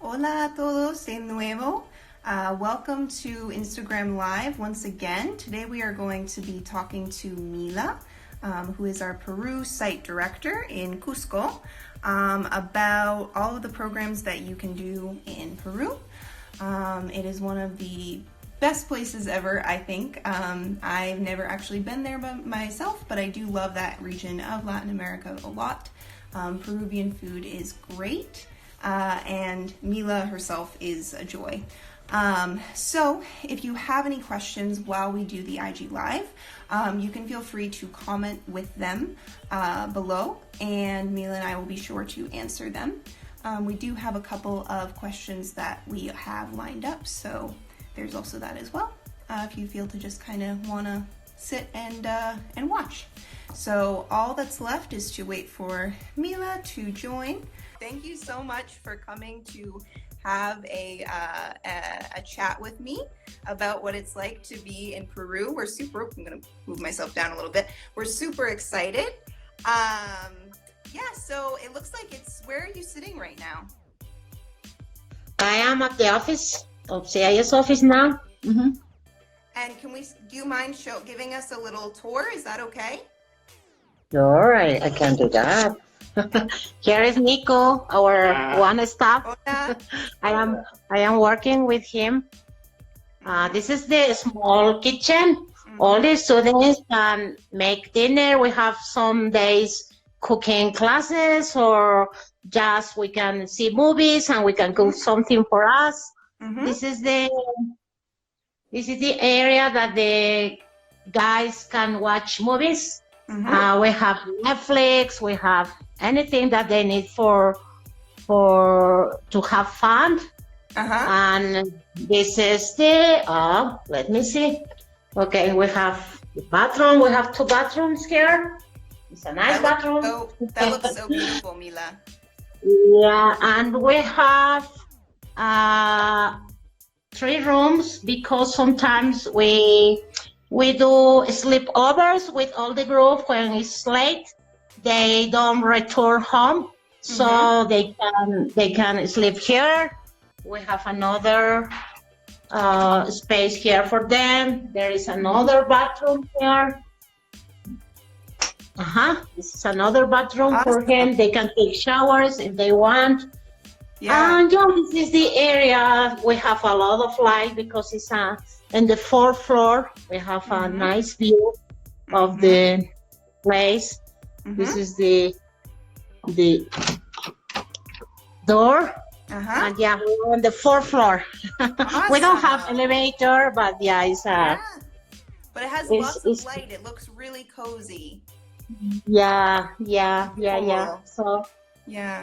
Hola a todos de nuevo. Welcome to Instagram Live once again. Today we are going to be talking to Mila, who is our Peru site director in Cusco, about all of the programs that you can do in Peru. It is one of the best places ever, I think. I've never actually been there by myself, but I do love that region of Latin America a lot. Peruvian food is great. And Mila herself is a joy. So if you have any questions while we do the IG Live, you can feel free to comment with them below, and Mila and I will be sure to answer them. We do have a couple of questions that we have lined up, so there's also that as well, if you feel to just kind of want to sit and watch. So all that's left is to wait for Mila to join. Thank you so much for coming to have a chat with me about what it's like to be in Peru. I'm going to move myself down a little bit. We're super excited. So it looks like where are you sitting right now? I am at the office of CIS office now. Mm-hmm. And do you mind giving us a little tour? Is that okay? Sure, I can do that. Here is Nico, our one staff. I am working with him. This is the small kitchen. Mm-hmm. All the students can make dinner. We have some days cooking classes, or just we can see movies and we can cook something for us. Mm-hmm. This is the area that the guys can watch movies. Mm-hmm. We have Netflix. We have anything that they need to have fun. Uh-huh. And this is the let me see. Okay, we have the bathroom. We have 2 bathrooms here. It's a nice bathroom. That looks so beautiful, Mila. Yeah, and we have 3 rooms because sometimes we do sleepovers with all the group. When it's late, they don't return home, so mm-hmm. they can sleep here. We have another space here for them. There is another bathroom here. This is another bathroom for him. They can take showers if they want. Yeah. And this is the area. We have a lot of light because it's in the 4th floor. We have a nice view of the place. Mm-hmm. This is the door. And we're on the 4th floor. Awesome. We don't have elevator, but it's But it has lots of light. It looks really cozy. Yeah. So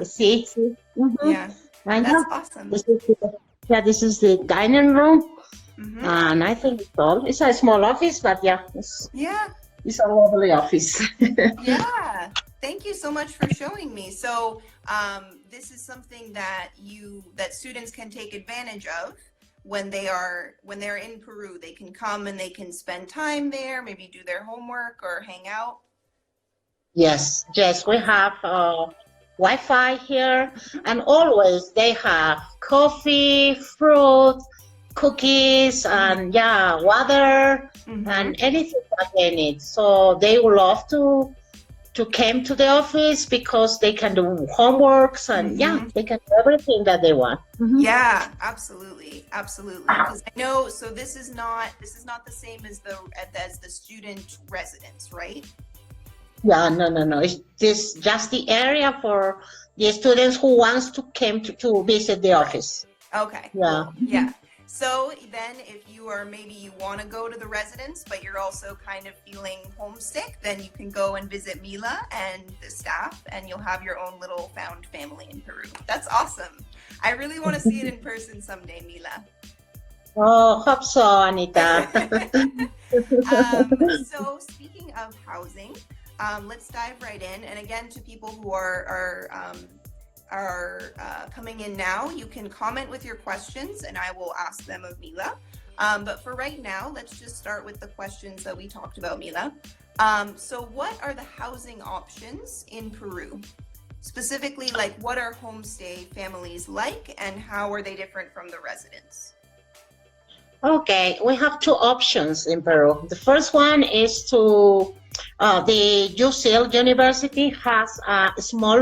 see. Mm-hmm. Yeah, that's awesome. This is the dining room. Mm-hmm. And I think it's a small office, but it's a lovely office. Yeah, thank you so much for showing me. So this is something that students can take advantage of when they're in Peru. They can come and they can spend time there, maybe do their homework or hang out. Yes, we have Wi-Fi here, and always they have coffee, fruit, cookies, and water, and anything that they need. So they will love to come to the office because they can do homeworks and they can do everything that they want. Mm-hmm. Yeah, absolutely. Because I know. So this is not the same as the student residence, right? Yeah, no. It's just the area for the students who wants to come to visit the office. Okay. Yeah. Cool. Yeah. So then if you want to go to the residence, but you're also kind of feeling homesick, then you can go and visit Mila and the staff, and you'll have your own little found family in Peru. That's awesome. I really want to see it in person someday, Mila. Oh, hope so, Anita. So speaking of housing, let's dive right in. And again, to people who are coming in now, you can comment with your questions and I will ask them of Mila. But for right now, let's just start with the questions that we talked about, Mila. So what are the housing options in Peru? specifically, like, what are homestay families like, and how are they different from the residents? Okay, we have two options in Peru. The first one is to the UCL University has a small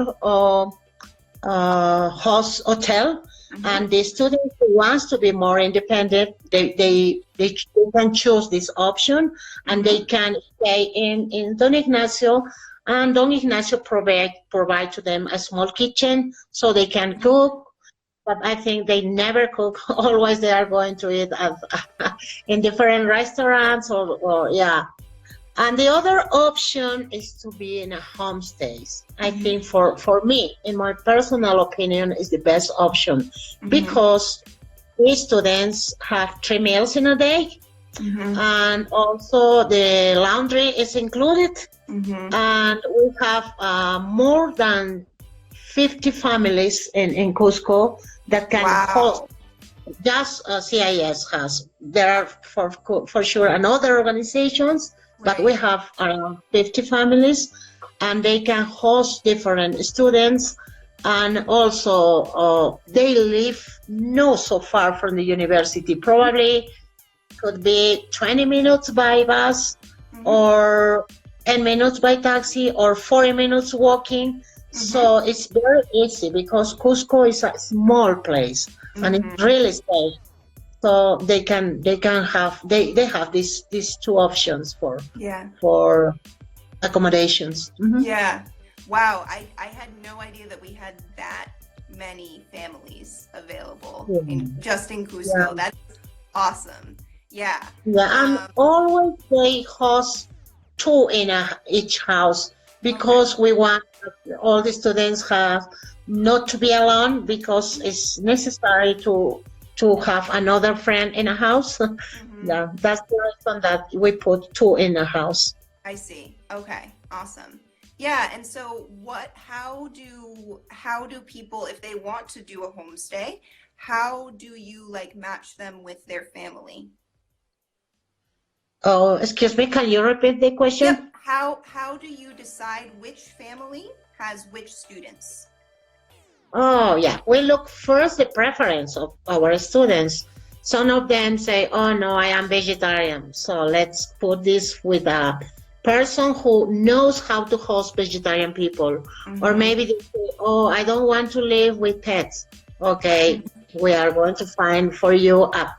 host hotel, and the student who wants to be more independent, they can choose this option, and they can stay in Don Ignacio, and Don Ignacio provide to them a small kitchen so they can cook. But I think they never cook. Always they are going to eat in different restaurants or yeah. And the other option is to be in a homestays. I think for me, in my personal opinion, is the best option because these students have 3 meals in a day, and also the laundry is included, and we have more than 50 families in Cusco that can host. Just CIS has. There are for sure another organizations, but we have around 50 families, and they can host different students, and also they live not so far from the university. Probably could be 20 minutes by bus, or 10 minutes by taxi, or 40 minutes walking. So it's very easy because Cusco is a small place and it's really safe. So they have these two options for accommodations. Yeah. Wow. I had no idea that we had that many families available just in Cusco. Yeah. That's awesome. Yeah. Yeah, and always they host 2 in each house because we want all the students have not to be alone, because it's necessary to have another friend in a house. Yeah, that's the reason that we put 2 in a house. I see. Okay, awesome. Yeah, and so how do people, if they want to do a homestay, how do you like match them with their family? Oh, excuse me, can you repeat the question? Yep. How do you decide which family has which students? Oh, yeah. We look first the preference of our students. Some of them say, oh, no, I am vegetarian. So let's put this with a person who knows how to host vegetarian people. Or maybe they say, oh, I don't want to live with pets. Okay, we are going to find for you a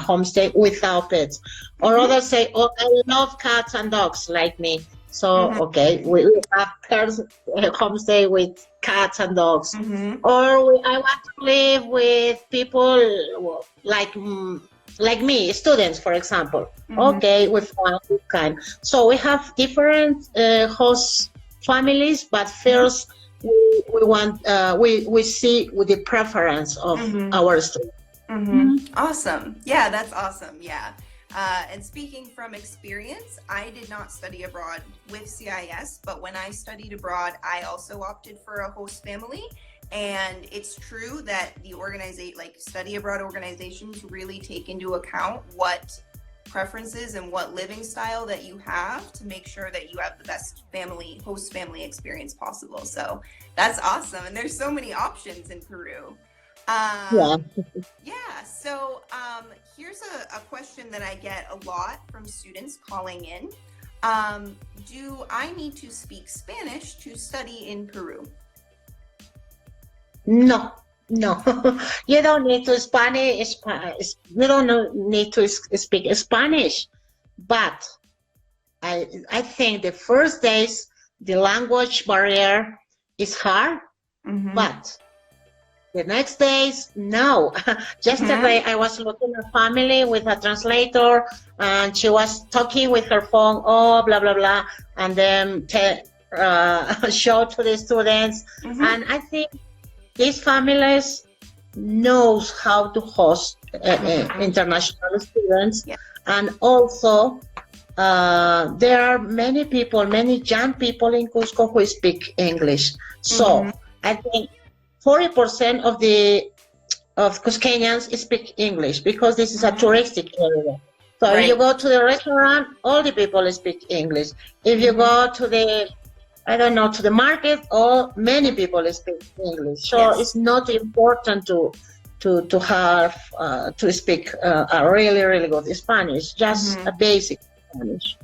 homestay without pets. Or others say, oh, I love cats and dogs like me. So, okay, we have homestay with cats and dogs. Or I want to live with people like me, students, for example. Okay, we find this kind. So we have different host families, but first we see with the preference of our students. Awesome. Yeah, that's awesome. Yeah. And speaking from experience, I did not study abroad with CIS, but when I studied abroad, I also opted for a host family. And it's true that the study abroad organizations really take into account what preferences and what living style that you have to make sure that you have the best host family experience possible. So that's awesome. And there's so many options in Peru. So here's a question that I get a lot from students calling in. Do I need to speak Spanish to study in Peru? No. You don't need to you don't need to speak Spanish, but I think the first days the language barrier is hard, but the next days, no. Yesterday, I was looking at a family with a translator, and she was talking with her phone, blah, blah, blah, and then show to the students. And I think these families knows how to host international students. And also, there are many young people in Cusco who speak English. So I think 40% of Cusqueñans speak English because this is a touristic area. So if you go to the restaurant, all the people speak English. If you go to the I don't know, to the market, or many people speak English. So Yes. it's not important to have to speak a really good Spanish, just a basic Spanish.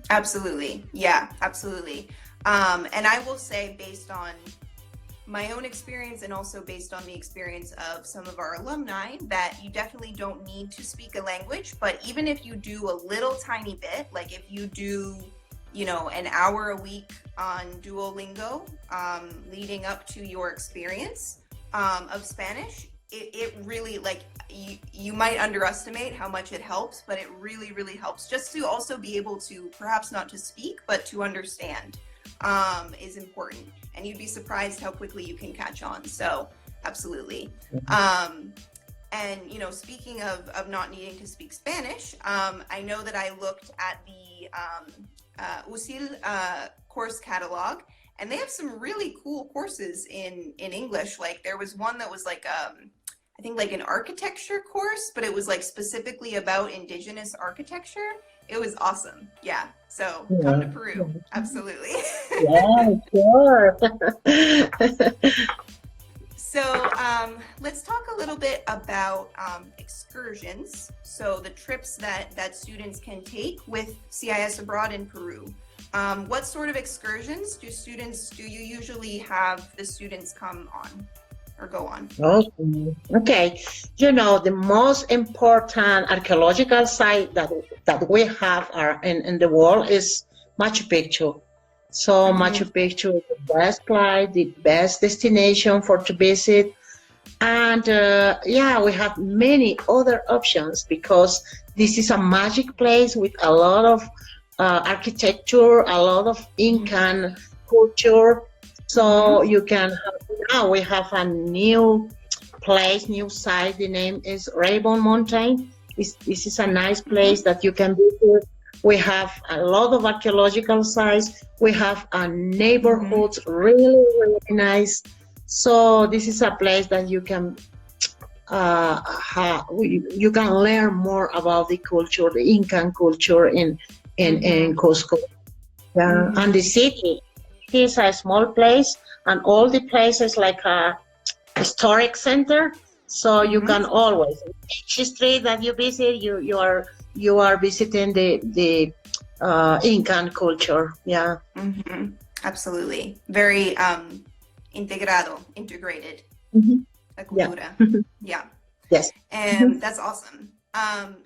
Absolutely. Yeah, absolutely. And I will say, based on my own experience and also based on the experience of some of our alumni, that you definitely don't need to speak a language, but even if you do a little tiny bit, like if you do, you know, an hour a week on Duolingo, leading up to your experience of Spanish, it really, like, you might underestimate how much it helps, but it really helps just to also be able to, perhaps not to speak, but to understand is important. And you'd be surprised how quickly you can catch on. So absolutely. And, you know, speaking of not needing to speak Spanish, I know that I looked at the USIL course catalog, and they have some really cool courses in English. Like there was one that was like, I think like an architecture course, but it was like specifically about indigenous architecture. It was awesome. Yeah. So come to Peru. Absolutely. Yeah, sure. So let's talk a little bit about excursions. So the trips that students can take with CIS Abroad in Peru. What sort of excursions do you usually have the students come on or go on? Okay. You know, the most important archaeological site that we have in the world is Machu Picchu. So Machu Picchu is the best place, the best destination to visit. And yeah, we have many other options because this is a magic place with a lot of architecture, a lot of Incan culture. So you can now we have a new place, new site. The name is Rainbow Mountain. This is a nice place that you can visit. We have a lot of archaeological sites. We have a neighborhood, really nice. So this is a place that you can you can learn more about the culture, the Incan culture in Cusco. And the city is a small place, and all the places like a historic center. So you can always, each street that you visit, you are visiting the Incan culture. Yeah. Absolutely. Very integrated. La cultura. Yeah. Yes. And that's awesome.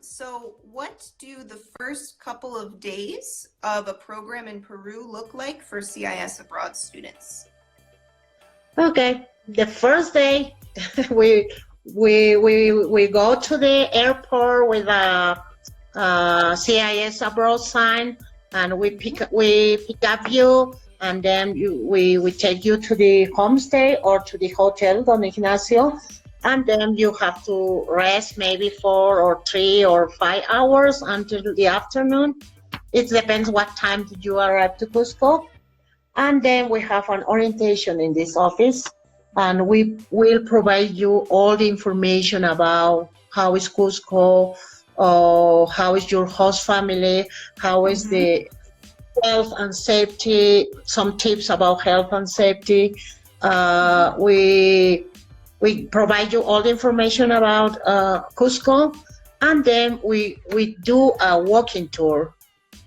So what do the first couple of days of a program in Peru look like for CIS Abroad students? Okay. The first day we go to the airport with a CIS Abroad sign, and we pick up you, and then we take you to the homestay or to the hotel Don Ignacio, and then you have to rest maybe 4 or 3 or 5 hours until the afternoon. It depends what time you arrive to Cusco. And then we have an orientation in this office, and we will provide you all the information about how is Cusco, how is your host family, how is the health and safety, some tips about health and safety. We provide you all the information about Cusco, and then we do a walking tour,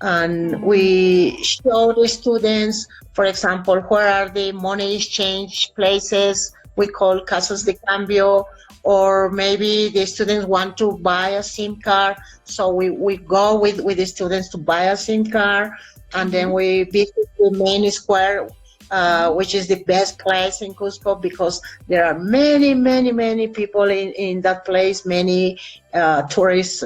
and we show the students, for example, where are the money exchange places we call casas de cambio, or maybe the students want to buy a SIM card, so we go with the students to buy a SIM card, and then we visit the main square, which is the best place in Cusco because there are many people in that place, many tourist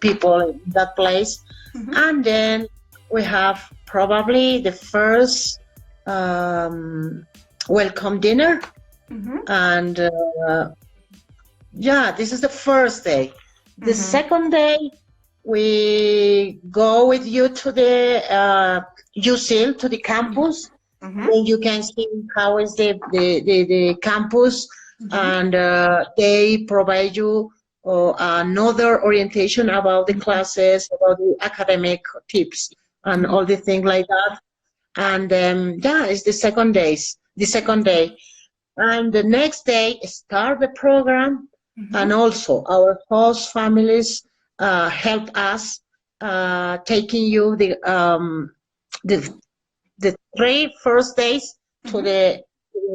people in that place. And then we have probably the first welcome dinner, and yeah, this is the first day. The second day, we go with you to the USIL, to the campus. Then you can see how is the campus, and they provide you another orientation about the classes, about the academic tips, and all the things like that. And yeah, it's the second day. And the next day, start the program. And also, our host families help us taking you the the 3 first days to the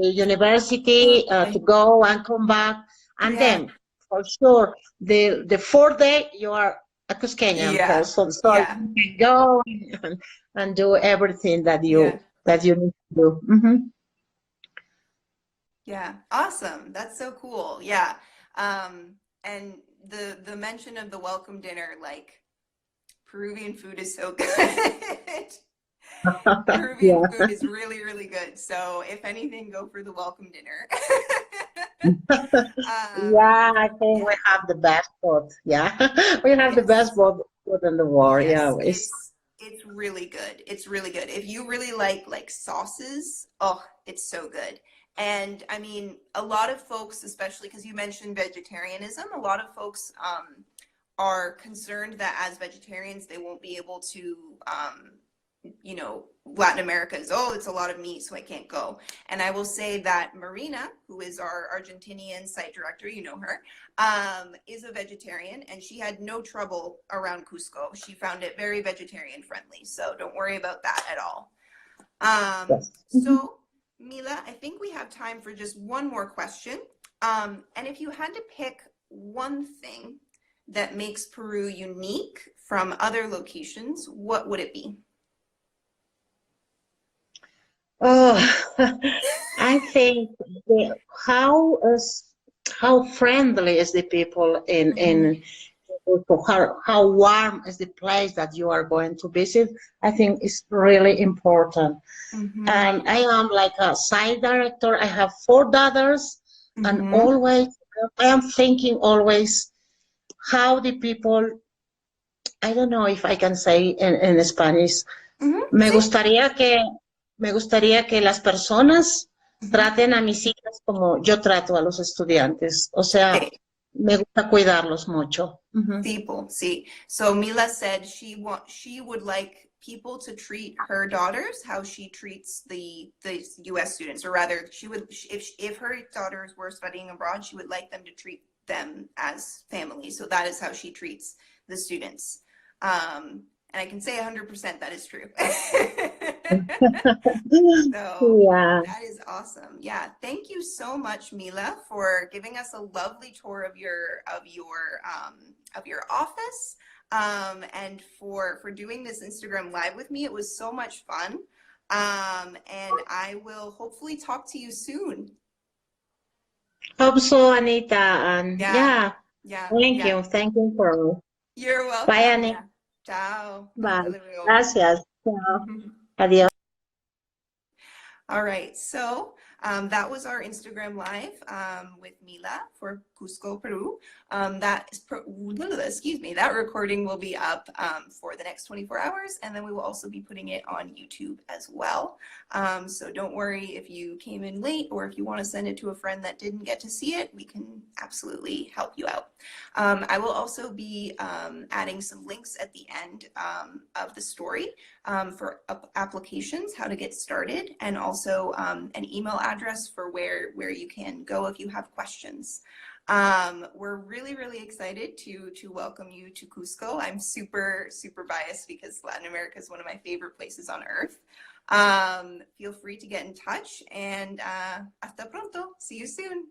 university to go and come back. And then, for sure, the fourth day, you are a Cusqueñan person. So you can go and do everything that you need to do. Yeah, awesome. That's so cool. Yeah. And the mention of the welcome dinner, like Peruvian food is so good. Peruvian food is really, really good. So if anything, go for the welcome dinner. Yeah, I think we have the best food. Yeah, we have the best food in the world. Yeah, it's really good. It's really good. If you really like sauces, oh, it's so good. And I mean, a lot of folks, especially because you mentioned vegetarianism, a lot of folks are concerned that as vegetarians, they won't be able to, you know, Latin America is, oh, it's a lot of meat, so I can't go. And I will say that Marina, who is our Argentinian site director, you know her, is a vegetarian, and she had no trouble around Cusco. She found it very vegetarian friendly, so don't worry about that at all. So, Mila, I think we have time for just one more question. And if you had to pick one thing that makes Peru unique from other locations, what would it be? Oh, I think how friendly is the people in how warm is the place that you are going to visit. I think is really important. And I am like a site director. I have 4 daughters, and always I am thinking always how the people. I don't know if I can say in Spanish. Me gustaría que las personas traten a mis hijas como yo trato a los estudiantes. O sea, me gusta cuidarlos mucho. People, see. So Mila said she would like people to treat her daughters how she treats the U.S. students, or rather, she would if her daughters were studying abroad, she would like them to treat them as family. So that is how she treats the students. And I can say 100% that is true. So Yeah. that is awesome. Yeah, thank you so much, Mila, for giving us a lovely tour of your office, and for doing this Instagram live with me. It was so much fun, and I will hopefully talk to you soon. Hope so, Anita. And Yeah. Thank you for. You're welcome. Bye, Anita. Yeah. Ciao. Bye. Gracias. Ciao. Adiós. All right, so that was our Instagram live with Mila for Cusco, Peru. That recording will be up for the next 24 hours, and then we will also be putting it on YouTube as well. So don't worry if you came in late, or if you want to send it to a friend that didn't get to see it, we can absolutely help you out. I will also be adding some links at the end of the story for applications, how to get started, and also an email address for where you can go if you have questions. We're really, really excited to welcome you to Cusco. I'm super, super biased because Latin America is one of my favorite places on earth. Feel free to get in touch, and hasta pronto. See you soon.